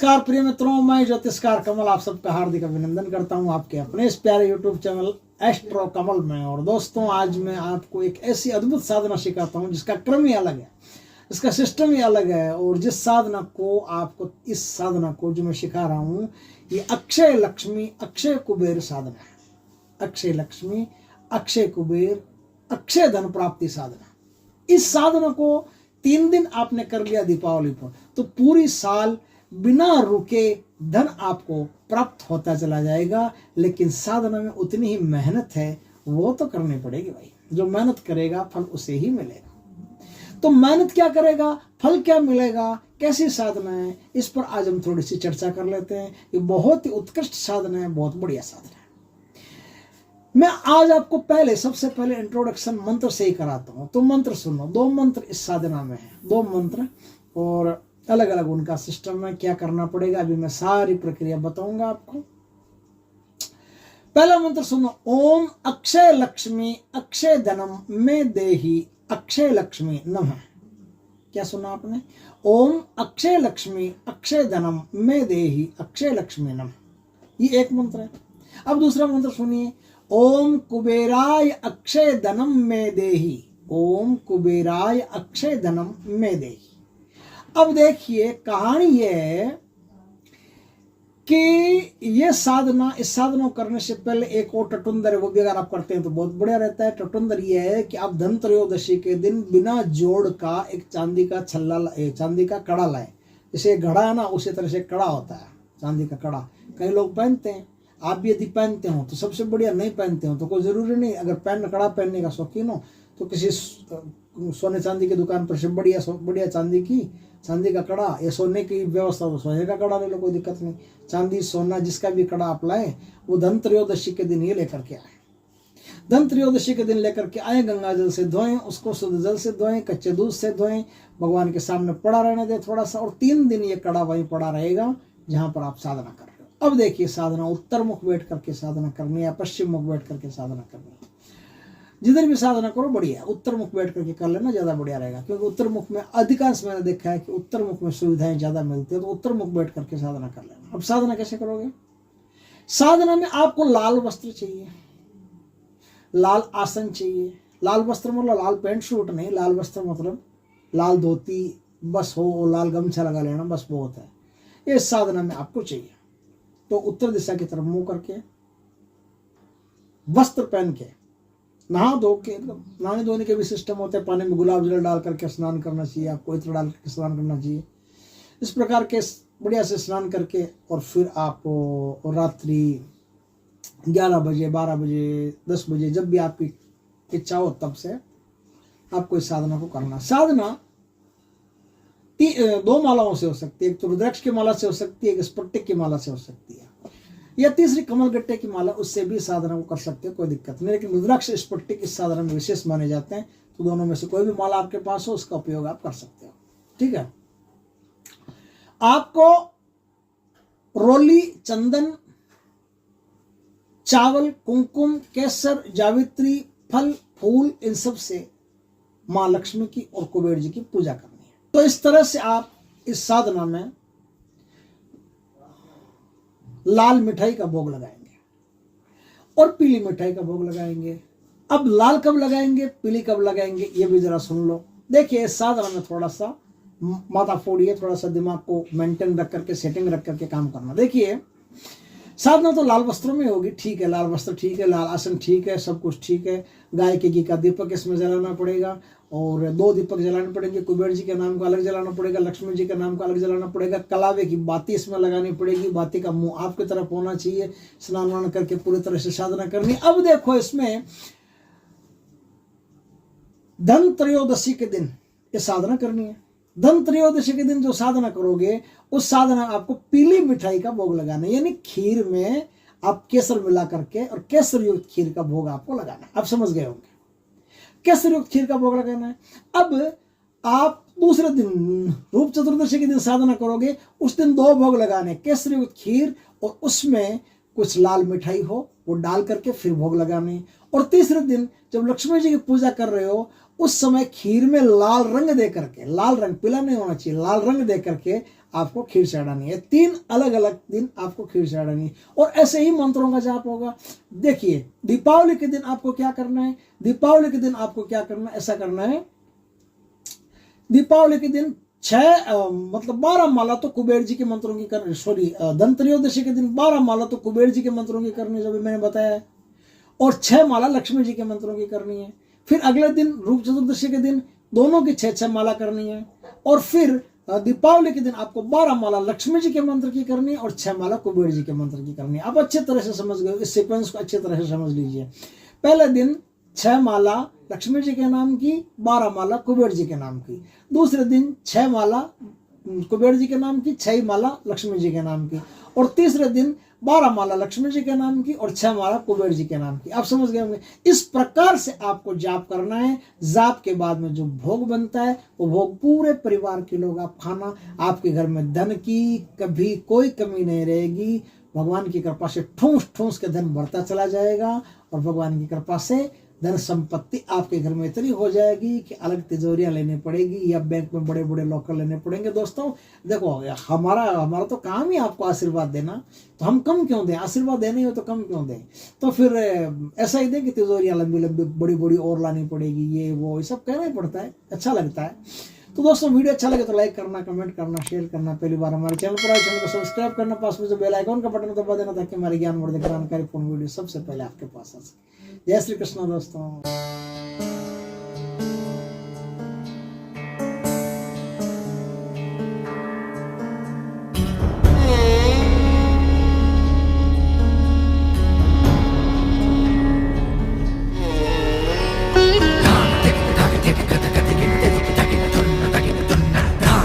नमस्कार प्रिय मित्रों, मैं ज्योतिषकार कमल आप सबका हार्दिक अभिनंदन करता हूं आपके अपने इस प्यारे यूट्यूब चैनल एस्ट्रो कमल में। और दोस्तों, आज मैं आपको एक ऐसी अद्भुत साधना सिखाता हूं जिसका क्रम ही अलग है, इसका सिस्टम ही अलग है। और जिस साधना को आपको, इस साधना को जो मैं सिखा रहा हूं, ये अक्षय लक्ष्मी अक्षय कुबेर साधना है। अक्षय लक्ष्मी अक्षय कुबेर अक्षय धन प्राप्ति साधना। इस साधना को 3 दिन आपने कर लिया दीपावली पर, तो पूरी साल बिना रुके धन आपको प्राप्त होता चला जाएगा। लेकिन साधना में उतनी ही मेहनत है, वो तो करनी पड़ेगी भाई। जो मेहनत करेगा फल उसे ही मिलेगा। तो मेहनत क्या करेगा, फल क्या मिलेगा, कैसी साधना है, इस पर आज हम थोड़ी सी चर्चा कर लेते हैं। ये बहुत ही उत्कृष्ट साधना है, बहुत बढ़िया साधना है। मैं आज आपको सबसे पहले इंट्रोडक्शन मंत्र से ही कराता हूं। तो मंत्र सुनो, 2 मंत्र इस साधना में है, 2 मंत्र, और अलग अलग उनका सिस्टम में क्या करना पड़ेगा। अभी मैं सारी प्रक्रिया बताऊंगा आपको। पहला मंत्र सुनो, ओम अक्षय लक्ष्मी अक्षय धनम में देही अक्षय लक्ष्मी नमः। क्या सुना आपने? ओम अक्षय लक्ष्मी अक्षय धनम में देही अक्षय लक्ष्मी नमः। ये एक मंत्र है। अब दूसरा मंत्र सुनिए, ओम कुबेराय अक्षय धनम में देही। ओम कुबेराय अक्षय धनम में देही। अब देखिए, कहानी ये है कि ये साधना, इस साधना करने से पहले एक और टटुंदर है, वो भी अगर आप करते हैं तो बहुत बढ़िया रहता है। टटुंदर ये है कि आप धन त्रयोदशी के दिन बिना जोड़ का एक चांदी का छल्ला, चांदी का कड़ा लाए। जैसे घड़ा है ना, उसी तरह से कड़ा होता है, चांदी का कड़ा। कई लोग पहनते हैं, आप भी यदि पहनते हो तो सबसे बढ़िया, नहीं पहनते हो तो कोई जरूरी नहीं। अगर कड़ा पहनने का शौकीन हो तो किसी सोने चांदी की दुकान पर से बढ़िया चांदी का कड़ा, या सोने की व्यवस्था तो सोने का कड़ा ले लो, कोई दिक्कत नहीं। चांदी सोना जिसका भी कड़ा आप लाए, वो धन त्रयोदशी के दिन ये लेकर के आए। धन त्रयोदशी के दिन लेकर के आए, गंगा जल से धोएं, उसको शुद्ध जल से धोएं, कच्चे दूध से धोएं, भगवान के सामने पड़ा रहने दें थोड़ा सा। और 3 दिन ये कड़ा वहीं पड़ा रहेगा जहां पर आप साधना कर रहे हो। अब देखिए, साधना उत्तर मुख बैठ करके साधना करनी है या पश्चिम मुख बैठ करके साधना करनी है। जिधर भी साधना करो बढ़िया, उत्तर मुख बैठ करके कर लेना, ज्यादा बढ़िया रहेगा। क्योंकि उत्तर मुख में अधिकांश मैंने देखा है कि उत्तर मुख में सुविधाएं ज्यादा मिलती है, तो उत्तर मुख बैठ करके साधना कर लेना। अब साधना कैसे करोगे? साधना में आपको लाल वस्त्र चाहिए, लाल आसन चाहिए। लाल वस्त्र मतलब लाल पैंट शूट नहीं, लाल वस्त्र मतलब लाल धोती बस हो, और लाल गमछा लगा लेना, बस बहुत है। ये साधना में आपको चाहिए। तो उत्तर दिशा की तरफ मुंह करके, वस्त्र पहन के, नहा धो के, नहाने धोने के भी सिस्टम होते हैं। पानी में गुलाब जल डाल करके स्नान करना चाहिए, आपको इत्र डाल करके स्नान करना चाहिए। इस प्रकार के बढ़िया से स्नान करके, और फिर आप रात्रि 11 बजे, 12 बजे, 10 बजे, जब भी आपकी इच्छा हो तब से आपको इस साधना को करना। साधना 2 मालाओं से हो सकती है। एक तो रुद्राक्ष की माला से हो सकती है, एक स्फटिक की माला से हो सकती है, या तीसरी कमल गट्टे की माला, उससे भी साधना को कर सकते हैं, कोई दिक्कत नहीं। लेकिन रुद्राक्ष स्फटिक इस साधना में विशेष माने जाते हैं। तो दोनों में से कोई भी माला आपके पास हो, उसका उपयोग आप कर सकते हो। ठीक है। आपको रोली, चंदन, चावल, कुमकुम, केसर, जावित्री, फल, फूल, इन सब से मां लक्ष्मी की और कुबेर जी की पूजा करनी है। तो इस तरह से आप इस साधना में लाल मिठाई का भोग लगाएंगे और पीली मिठाई का भोग लगाएंगे। अब लाल कब लगाएंगे, पीली कब लगाएंगे, ये भी जरा सुन लो। देखिए, साधना में थोड़ा सा माथा फोड़िए, थोड़ा सा दिमाग को मेंटेन रख करके, सेटिंग रख करके काम करना। देखिए, साधना तो लाल वस्त्रों में होगी, ठीक है, लाल वस्त्र ठीक है, लाल आसन ठीक है, सब कुछ ठीक है। गाय के घी का दीपक इसमें जलाना पड़ेगा, और 2 दीपक जलाने पड़ेंगे। कुबेर जी के नाम का अलग जलाना पड़ेगा, लक्ष्मी जी के नाम का अलग जलाना पड़ेगा। कलावे की बाती इसमें लगानी पड़ेगी, बाती का मुंह आपकी तरफ होना चाहिए। स्नान वान करके पूरी तरह से साधना करनी। अब देखो, इसमें धन त्रयोदशी के दिन ये साधना करनी है। धन त्रयोदशी के दिन जो साधना करोगे, उस साधना आपको पीली मिठाई का भोग लगाना है। यानी खीर में आप केसर मिला करके, और केसर युक्त खीर का भोग आपको लगाना है। आप समझ गए होंगे, केसर युक्त खीर का भोग लगाना है। अब आप दूसरे दिन रूप चतुर्दशी के दिन साधना करोगे, उस दिन 2 भोग लगाने, केसर युक्त खीर और उसमें कुछ लाल मिठाई हो, वो डाल करके फिर भोग लगाने। और तीसरे दिन जब लक्ष्मी जी की पूजा कर रहे हो, उस समय खीर में लाल रंग दे करके, लाल रंग, पीला नहीं होना चाहिए, लाल रंग दे करके आपको खीर चढ़ानी है। 3 अलग अलग दिन आपको खीर चढ़ानी है और ऐसे ही मंत्रों का जाप होगा। देखिए दीपावली के दिन आपको क्या करना है, दीपावली के दिन आपको क्या करना है, ऐसा करना है, दीपावली के दिन 12 माला तो कुबेर जी के मंत्रों की करनी, सॉरी धनत्रयोदशी के दिन 12 माला तो कुबेर जी के मंत्रों की करनी, जो भी मैंने बताया है, और 6 माला लक्ष्मी जी के मंत्रों की करनी है। फिर अगले दिन रूप चतुर्दशी के दिन दोनों की 6-6 माला करनी है, और फिर दीपावली के दिन आपको 12 माला लक्ष्मी जी के मंत्र की करनी है और 6 माला कुबेर जी के मंत्र की करनी है। आप अच्छे तरह से समझ गए, इस सीक्वेंस को अच्छे तरह से समझ लीजिए। पहले दिन 6 माला लक्ष्मी जी के नाम की, 12 माला कुबेर जी के नाम की। दूसरे दिन 6 माला कुबेर जी के नाम की, 6 माला लक्ष्मी जी के नाम की। और तीसरे दिन 12 माला लक्ष्मी जी के नाम की और 6 माला कुबेर जी के नाम की। आप समझ गए होंगे। इस प्रकार से आपको जाप करना है। जाप के बाद में जो भोग बनता है वो भोग पूरे परिवार के लोग आप खाना। आपके घर में धन की कभी कोई कमी नहीं रहेगी। भगवान की कृपा से ठूस ठूस के धन बढ़ता चला जाएगा और भगवान की कृपा से धन संपत्ति आपके घर में इतनी हो जाएगी कि अलग तिजोरियां लेनी पड़ेगी या बैंक में बड़े बड़े लॉकर लेने पड़ेंगे। दोस्तों देखो, हमारा तो काम ही आपको आशीर्वाद देना, तो हम कम क्यों दें? आशीर्वाद देने हो तो कम क्यों दें? तो फिर ऐसा ही दें कि तिजोरियां लंबी लंबी बड़ी बड़ी और लानी पड़ेगी, ये वो ये सब कहना ही पड़ता है, अच्छा लगता है। तो दोस्तों वीडियो अच्छा लगे तो लाइक करना, कमेंट करना, शेयर करना। पहली बार हमारे चैनल पर आए, चैनल को सब्सक्राइब करना, पास में जो बेल आइकॉन का बटन दबा देना ताकि हमारे ज्ञानवर्धक जानकारी पूर्ण वीडियो सबसे पहले आपके पास आ सके। जय श्री कृष्ण दोस्तों।